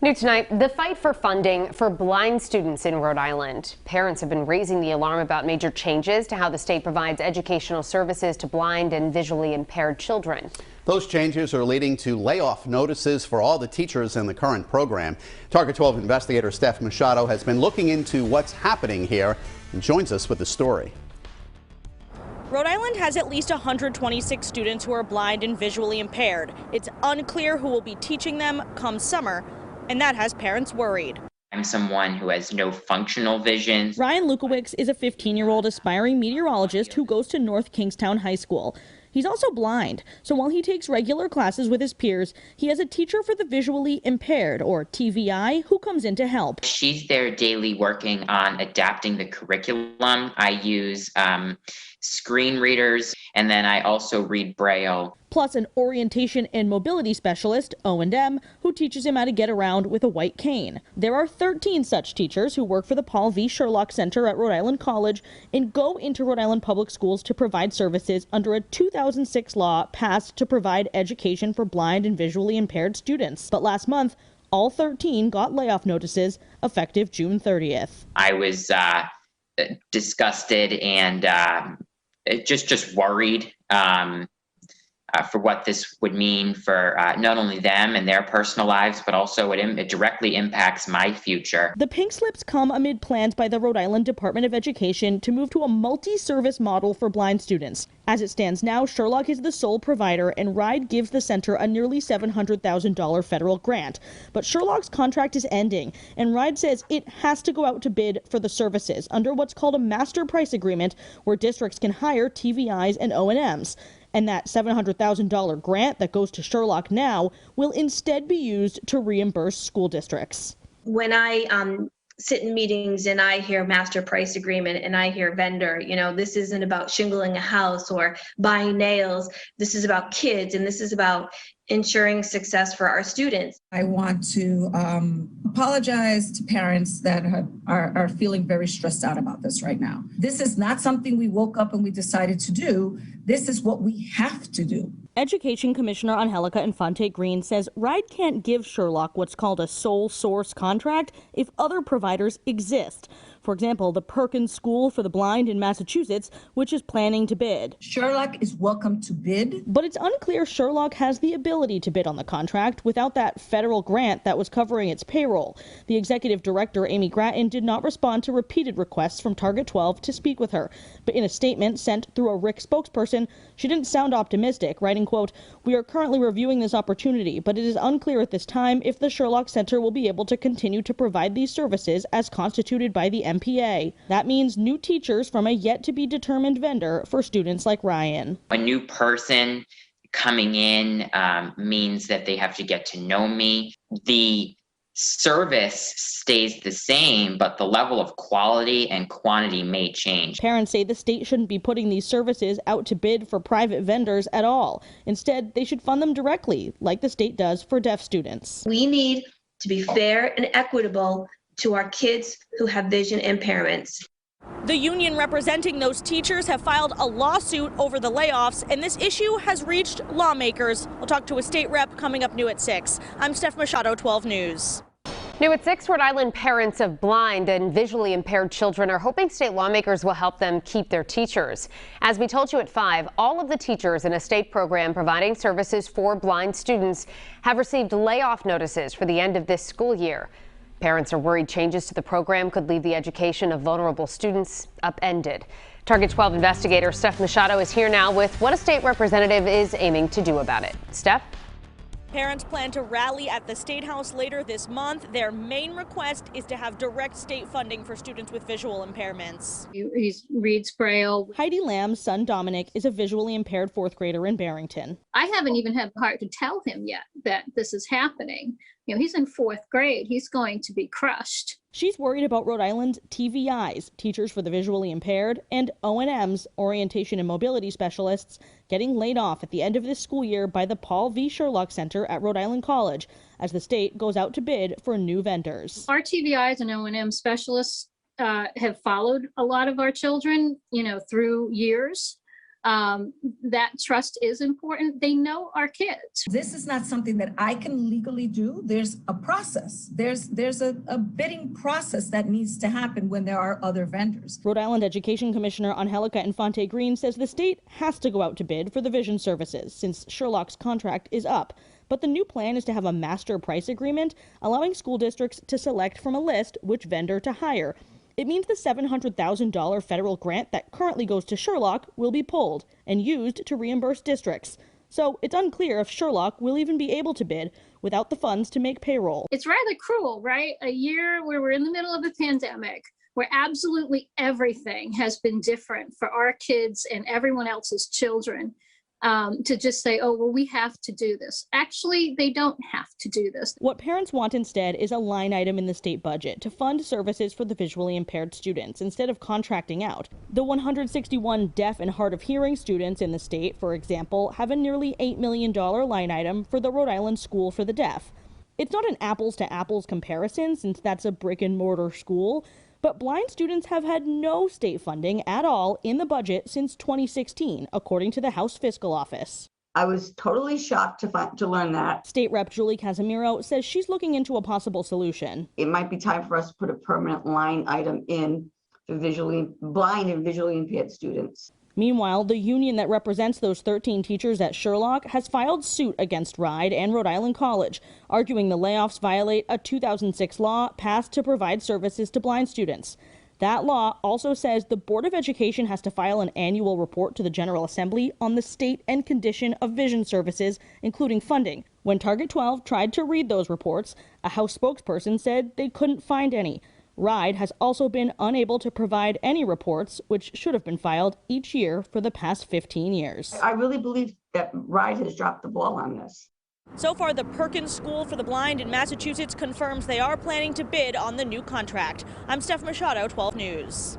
New tonight, the fight for funding for blind students in Rhode Island. Parents have been raising the alarm about major changes to how the state provides educational services to blind and visually impaired children. Those changes are leading to layoff notices for all the teachers in the current program. Target 12 investigator Steph Machado has been looking into what's happening here and joins us with the story. Rhode Island has at least 126 students who are blind and visually impaired. It's unclear who will be teaching them come summer, and that has parents worried. I'm someone who has no functional vision. Ryan Lukowicz is a 15-year-old aspiring meteorologist who goes to North Kingstown High School. He's also blind, so while he takes regular classes with his peers, he has a teacher for the visually impaired, or TVI, who comes in to help. She's there daily working on adapting the curriculum. I use screen readers, and then I also read Braille. Plus an orientation and mobility specialist, O&M, who teaches him how to get around with a white cane. There are 13 such teachers who work for the Paul V. Sherlock Center at Rhode Island College and go into Rhode Island public schools to provide services under a 2006 law passed to provide education for blind and visually impaired students. But last month, all 13 got layoff notices effective June 30th. I was disgusted and just worried for what this would mean for not only them and their personal lives, but also it directly impacts my future. The pink slips come amid plans by the Rhode Island Department of Education to move to a multi-service model for blind students. As it stands now, Sherlock is the sole provider, and RIDE gives the center a nearly $700,000 federal grant. But Sherlock's contract is ending, and RIDE says it has to go out to bid for the services under what's called a master price agreement, where districts can hire TVIs and O&Ms. And that $700,000 grant that goes to Sherlock now will instead be used to reimburse school districts. When I sit in meetings and I hear master price agreement and I hear vendor, this isn't about shingling a house or buying nails. This is about kids, and this is about ensuring success for our students. I want to apologize to parents that are feeling very stressed out about this right now. This is not something we woke up and we decided to do. This is what we have to do. Education Commissioner Angelica Infante Green says RIDE can't give Sherlock what's called a sole source contract if other providers exist. For example, the Perkins School for the Blind in Massachusetts, which is planning to bid. Sherlock is welcome to bid. But it's unclear Sherlock has the ability to bid on the contract without that federal grant that was covering its payroll. The executive director, Amy Grattan, did not respond to repeated requests from Target 12 to speak with her. But in a statement sent through a RIC spokesperson, she didn't sound optimistic, writing, quote, "We are currently reviewing this opportunity, but it is unclear at this time if the Sherlock Center will be able to continue to provide these services as constituted by the MPA. That means new teachers from a yet-to-be-determined vendor for students like Ryan. A new person coming in means that they have to get to know me. The service stays the same, but the level of quality and quantity may change. Parents say the state shouldn't be putting these services out to bid for private vendors at all. Instead, they should fund them directly, like the state does for deaf students. We need to be fair and equitable to our kids who have vision impairments. The union representing those teachers have filed a lawsuit over the layoffs, and this issue has reached lawmakers. We'll talk to a state rep coming up new at 6. I'm Steph Machado, 12 News. New at 6, Rhode Island parents of blind and visually impaired children are hoping state lawmakers will help them keep their teachers. As we told you at 5, all of the teachers in a state program providing services for blind students have received layoff notices for the end of this school year. Parents are worried changes to the program could leave the education of vulnerable students upended. Target 12 investigator Steph Machado is here now with what a state representative is aiming to do about it. Steph? Parents plan to rally at the State House later this month. Their main request is to have direct state funding for students with visual impairments. He reads Braille. Heidi Lamb's son Dominic is a visually impaired 4th grader in Barrington. I haven't even had the heart to tell him yet that this is happening. He's in 4th grade. He's going to be crushed. She's worried about Rhode Island's TVIs, teachers for the visually impaired, and O&Ms, orientation and mobility specialists, getting laid off at the end of this school year by the Paul V. Sherlock Center at Rhode Island College as the state goes out to bid for new vendors. Our TVIs and O&M specialists have followed a lot of our children, through years. That trust is important. They know our kids. This is not something that I can legally do. There's a process. There's a bidding process that needs to happen when there are other vendors. Rhode Island Education Commissioner Angelica Infante Green says the state has to go out to bid for the vision services since Sherlock's contract is up. But the new plan is to have a master price agreement, allowing school districts to select from a list which vendor to hire. It means the $700,000 federal grant that currently goes to Sherlock will be pulled and used to reimburse districts. So it's unclear if Sherlock will even be able to bid without the funds to make payroll. It's rather cruel, right? A year where we're in the middle of a pandemic, where absolutely everything has been different for our kids and everyone else's children, to just say, oh, well, we have to do this. Actually, they don't have to do this. What parents want instead is a line item in the state budget to fund services for the visually impaired students instead of contracting out. The 161 deaf and hard of hearing students in the state, for example, have a nearly $8 million line item for the Rhode Island School for the Deaf. It's not an apples to apples comparison since that's a brick and mortar school, but blind students have had no state funding at all in the budget since 2016, according to the House Fiscal Office. I was totally shocked to learn that. State Rep Julie Casimiro says she's looking into a possible solution. It might be time for us to put a permanent line item in for visually blind and visually impaired students. Meanwhile, the union that represents those 13 teachers at Sherlock has filed suit against RIDE and Rhode Island College, arguing the layoffs violate a 2006 law passed to provide services to blind students. That law also says the Board of Education has to file an annual report to the General Assembly on the state and condition of vision services, including funding. When Target 12 tried to read those reports, a House spokesperson said they couldn't find any. RIDE has also been unable to provide any reports, which should have been filed each year for the past 15 years. I really believe that RIDE has dropped the ball on this. So far, the Perkins School for the Blind in Massachusetts confirms they are planning to bid on the new contract. I'm Steph Machado, 12 News.